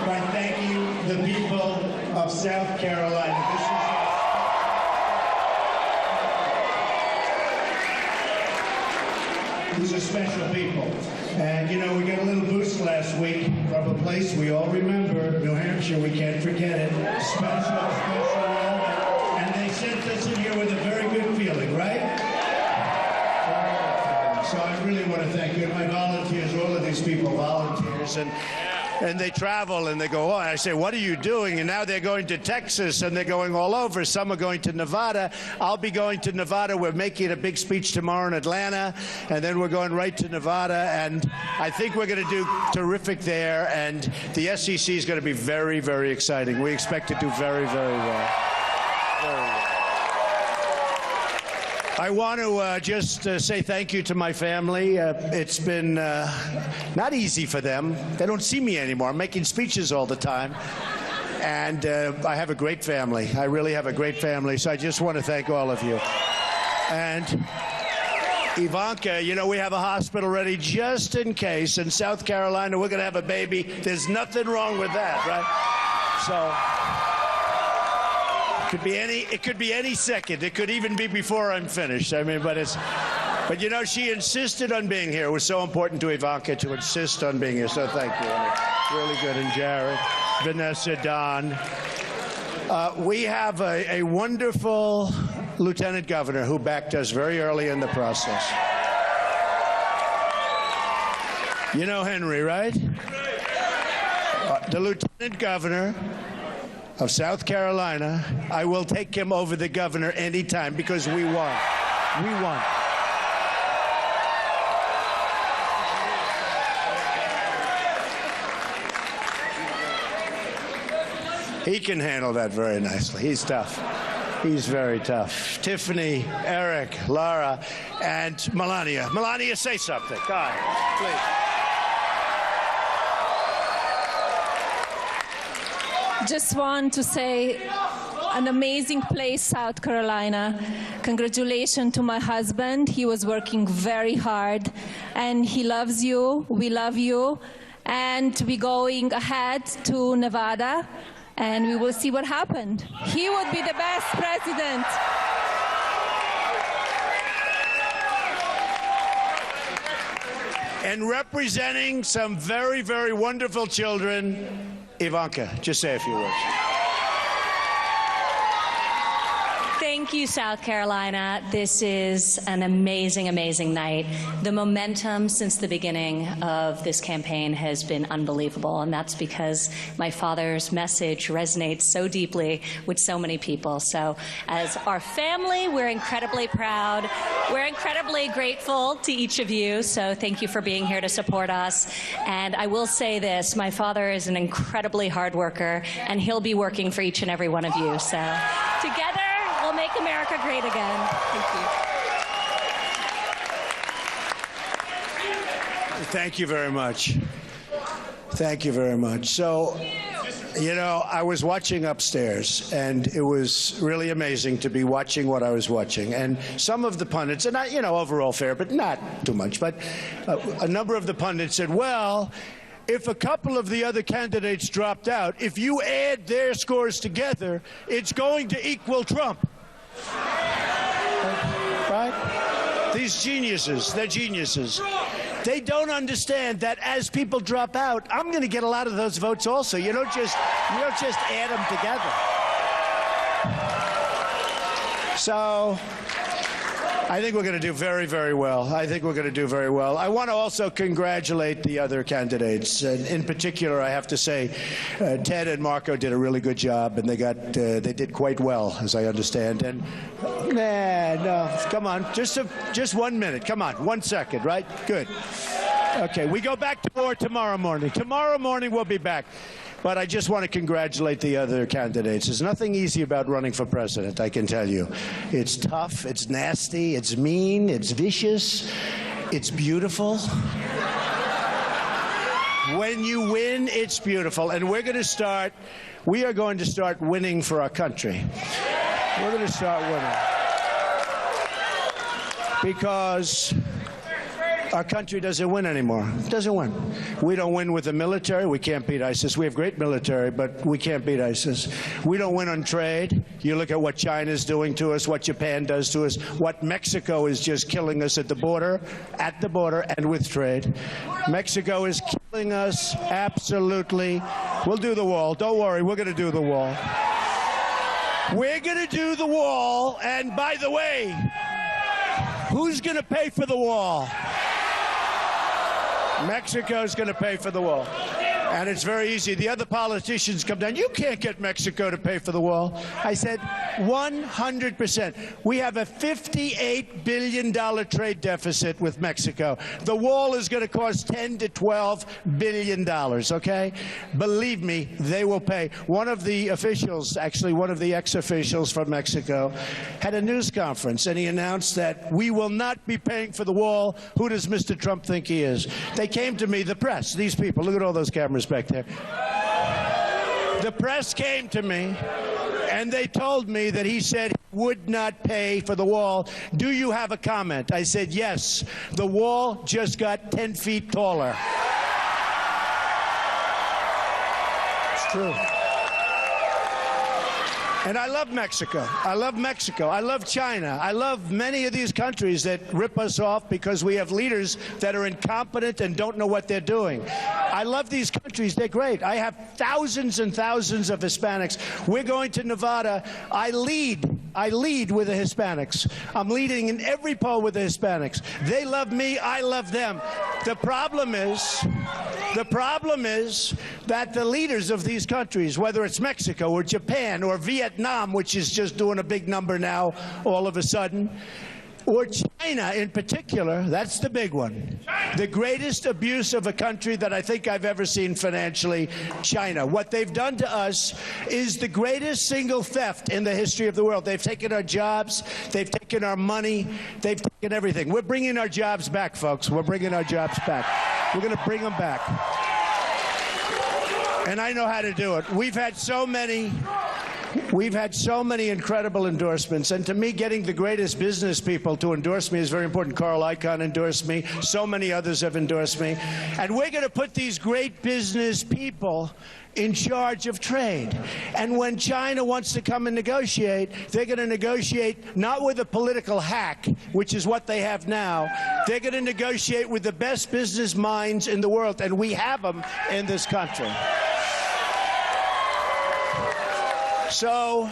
by thanking the people of South Carolina. These are special people. And, you know, we got a little boost last week from a place we all remember, New Hampshire. We can't forget it. Special moment. And they sent us in here with a very good feeling, right? So I really want to thank you. My volunteers, all of these people, volunteers. And they travel and they go, oh, I say, what are you doing? And now they're going to Texas and they're going all over. Some are going to Nevada. I'll be going to Nevada. We're making a big speech tomorrow in Atlanta. And then we're going right to Nevada. And I think we're going to do terrific there. And the SEC is going to be very, very exciting. We expect to do very, very well. Very well. I want to just say thank you to my family. It's been not easy for them. They don't see me anymore. I'm making speeches all the time. And I have a great family. I really have a great family. So I just want to thank all of you. And Ivanka, you know, we have a hospital ready just in case. In South Carolina, we're going to have a baby. There's nothing wrong with that, right? So it could be any second. It could even be before I'm finished. I mean, but you know, she insisted on being here. It was so important to Ivanka to insist on being here. So thank you. Really good. And Jared, Vanessa, Don. We have a wonderful lieutenant governor who backed us very early in the process. You know Henry, right? The lieutenant governor of South Carolina. I will take him over the governor anytime because we won. We won. He can handle that very nicely. He's tough. He's very tough. Tiffany, Eric, Laura, and Melania. Melania, say something. Go ahead, please. Just want to say an amazing place, South Carolina. Congratulations to my husband. He was working very hard, and he loves you. We love you. And we're going ahead to Nevada, and we will see what happened. He would be the best president. And representing some very, very wonderful children, Ivanka, just say a few words. Thank you, South Carolina. This is an amazing, amazing night. The momentum since the beginning of this campaign has been unbelievable, and that's because my father's message resonates so deeply with so many people. So as our family, we're incredibly proud. We're incredibly grateful to each of you, so thank you for being here to support us. And I will say this, my father is an incredibly hard worker, and he'll be working for each and every one of you. So together, we'll make America great again. Thank you. Thank you very much. Thank you very much. So, you know, I was watching upstairs, and it was really amazing to be watching what I was watching. And some of the pundits, and I, you know, overall fair, but not too much, but a number of the pundits said, well, if a couple of the other candidates dropped out, if you add their scores together, it's going to equal Trump. Right? These geniuses, they're geniuses. They don't understand that as people drop out, I'm going to get a lot of those votes also. You don't just add them together. So I think we're going to do very, very well. I think we're going to do very well. I want to also congratulate the other candidates. In particular, I have to say, Ted and Marco did a really good job, and they did quite well, as I understand. And no, come on, just 1 minute. Come on, 1 second, right? Good. Okay, we go back to more tomorrow morning. Tomorrow morning we'll be back. But I just want to congratulate the other candidates. There's nothing easy about running for president, I can tell you. It's tough, it's nasty, it's mean, it's vicious, it's beautiful. When you win, it's beautiful. And we are going to start winning for our country. We're going to start winning. Because our country doesn't win anymore. Doesn't win. We don't win with the military. We can't beat ISIS. We have great military, but we can't beat ISIS. We don't win on trade. You look at what China's doing to us, what Japan does to us, what Mexico is just killing us at the border, and with trade. Mexico is killing us, absolutely. We'll do the wall. Don't worry, we're going to do the wall. We're going to do the wall, and by the way, who's going to pay for the wall? Mexico's going to pay for the wall. And it's very easy. The other politicians come down. You can't get Mexico to pay for the wall. I said 100%. We have a $58 billion trade deficit with Mexico. The wall is going to cost $10 to $12 billion, okay? Believe me, they will pay. One of the officials, actually one of the ex-officials from Mexico, had a news conference, and he announced that we will not be paying for the wall. Who does Mr. Trump think he is? They came to me, the press, these people. Look at all those cameras back there. The press came to me, and they told me that he said he would not pay for the wall. Do you have a comment? I said, yes. The wall just got 10 feet taller. It's true. And I love Mexico. I love Mexico. I love China. I love many of these countries that rip us off because we have leaders that are incompetent and don't know what they're doing. I love these countries. They're great. I have thousands and thousands of Hispanics. We're going to Nevada. I lead with the Hispanics. I'm leading in every poll with the Hispanics. They love me. I love them. The problem is that the leaders of these countries, whether it's Mexico or Japan or Vietnam, which is just doing a big number now all of a sudden, or China in particular, that's the big one. The greatest abuse of a country that I think I've ever seen financially, China. What they've done to us is the greatest single theft in the history of the world. They've taken our jobs, they've taken our money, they've taken everything. We're bringing our jobs back, folks. We're bringing our jobs back. We're going to bring them back. And I know how to do it. We've had so many incredible endorsements, and to me, getting the greatest business people to endorse me is very important. Carl Icahn endorsed me. So many others have endorsed me. And we're going to put these great business people in charge of trade. And when China wants to come and negotiate, they're going to negotiate not with a political hack, which is what they have now. They're going to negotiate with the best business minds in the world, and we have them in this country. So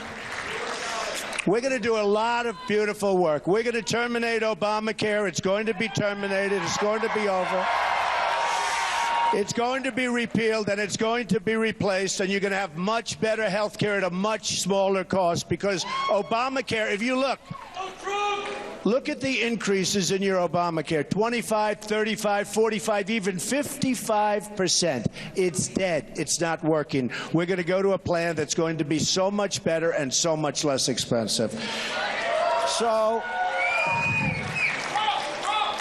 we're going to do a lot of beautiful work. We're going to terminate Obamacare. It's going to be terminated. It's going to be over. It's going to be repealed, and it's going to be replaced, and you're going to have much better health care at a much smaller cost, because Obamacare, if you look at the increases in your Obamacare, 25, 35, 45, even 55%. It's dead. It's not working. We're going to go to a plan that's going to be so much better and so much less expensive. So,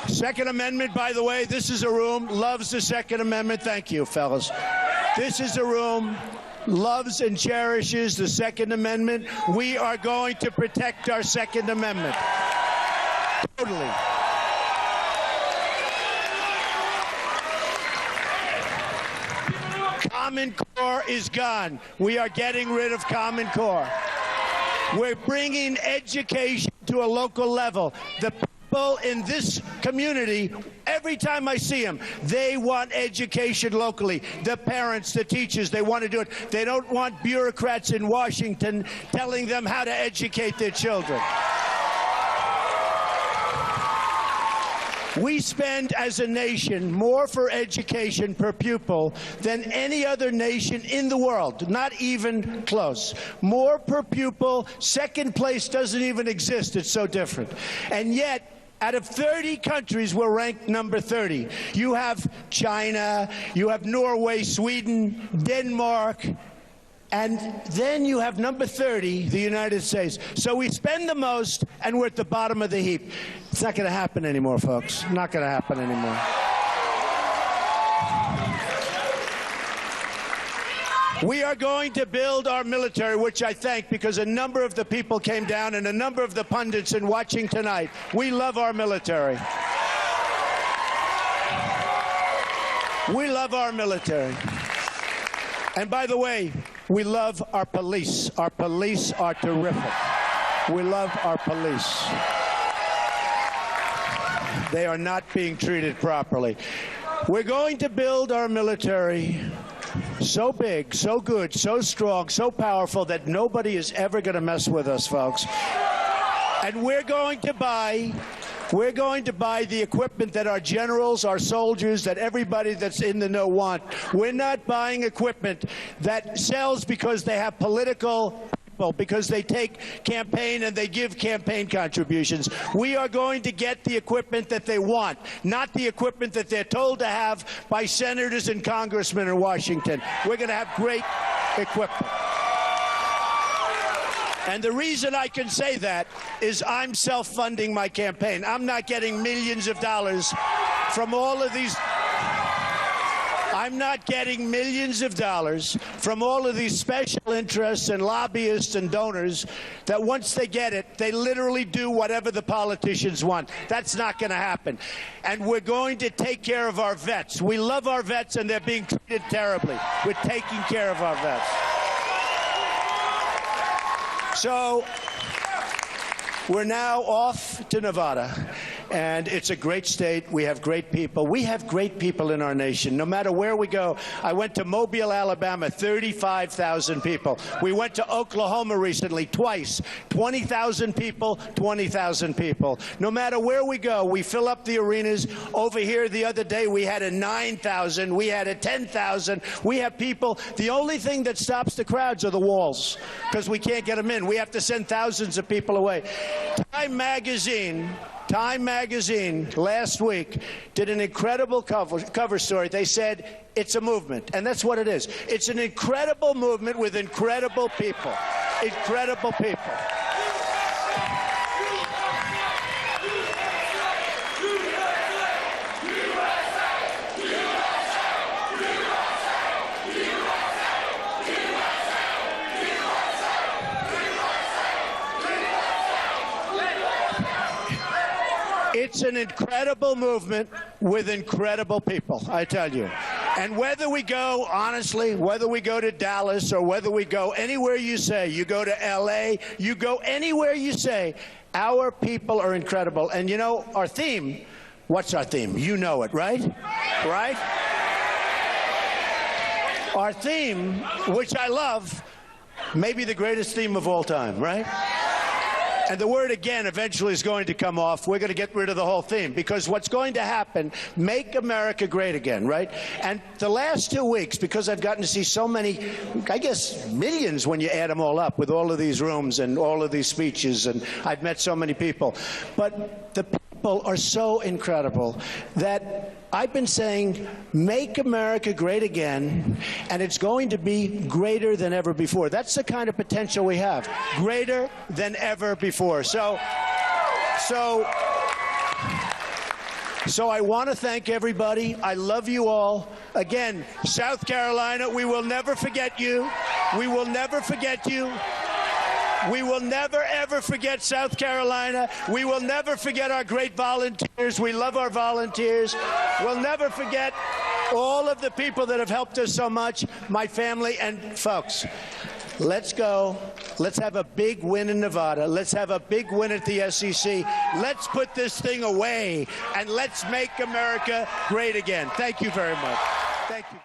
Second Amendment, by the way, this is a room, loves the Second Amendment. Thank you, fellas. This is a room, loves and cherishes the Second Amendment. We are going to protect our Second Amendment. Totally. Common Core is gone. We are getting rid of Common Core. We're bringing education to a local level. The people in this community, every time I see them, they want education locally. The parents, the teachers, they want to do it. They don't want bureaucrats in Washington telling them how to educate their children. We spend, as a nation, more for education per pupil than any other nation in the world, not even close. More per pupil. Second place doesn't even exist. It's so different. And yet, out of 30 countries, we're ranked number 30. You have China, you have Norway, Sweden, Denmark, and then you have number 30, the United States. So we spend the most, and we're at the bottom of the heap. It's not going to happen anymore, folks. Not going to happen anymore. We are going to build our military, which I thank, because a number of the people came down, and a number of the pundits in watching tonight. We love our military. We love our military. And by the way, we love our police. Our police are terrific. We love our police. They are not being treated properly. We're going to build our military so big, so good, so strong, so powerful that nobody is ever going to mess with us, folks. And we're going to buy the equipment that our generals, our soldiers, that everybody that's in the know want. We're not buying equipment that sells because they have political people, because they take campaign and they give campaign contributions. We are going to get the equipment that they want, not the equipment that they're told to have by senators and congressmen in Washington. We're going to have great equipment. And the reason I can say that is I'm self-funding my campaign. I'm not getting millions of dollars from all of these. I'm not getting millions of dollars from all of these special interests and lobbyists and donors that once they get it, they literally do whatever the politicians want. That's not going to happen. And we're going to take care of our vets. We love our vets, and they're being treated terribly. We're taking care of our vets. So we're now off to Nevada, and it's a great state. We have great people. We have great people in our nation, no matter where we go. I went to Mobile, Alabama, 35,000 people. We went to Oklahoma recently, twice, 20,000 people, 20,000 people. No matter where we go, we fill up the arenas. Over here the other day, we had a 9,000. We had a 10,000. We have people. The only thing that stops the crowds are the walls, because we can't get them in. We have to send thousands of people away. Time magazine last week did an incredible cover story. They said it's a movement, and that's what it is. It's an incredible movement with incredible people. Incredible people. It's an incredible movement with incredible people, I tell you. And whether we go, honestly, whether we go to Dallas or whether we go anywhere you say, you go to L.A., you go anywhere you say, our people are incredible. And you know, our theme, what's our theme? You know it, right? Right? Our theme, which I love, may be the greatest theme of all time, right? And the word again eventually is going to come off. We're going to get rid of the whole theme, because what's going to happen, make America great again, right? And the last 2 weeks, because I've gotten to see so many, I guess millions when you add them all up with all of these rooms and all of these speeches, and I've met so many people. But the people are so incredible that I've been saying, make America great again, and it's going to be greater than ever before. That's the kind of potential we have, greater than ever before. So I want to thank everybody. I love you all. Again, South Carolina, we will never forget you. We will never forget you. We will never, ever forget South Carolina. We will never forget our great volunteers. We love our volunteers. We'll never forget all of the people that have helped us so much, my family. And folks, let's go. Let's have a big win in Nevada. Let's have a big win at the SEC. Let's put this thing away, and let's make America great again. Thank you very much. Thank you.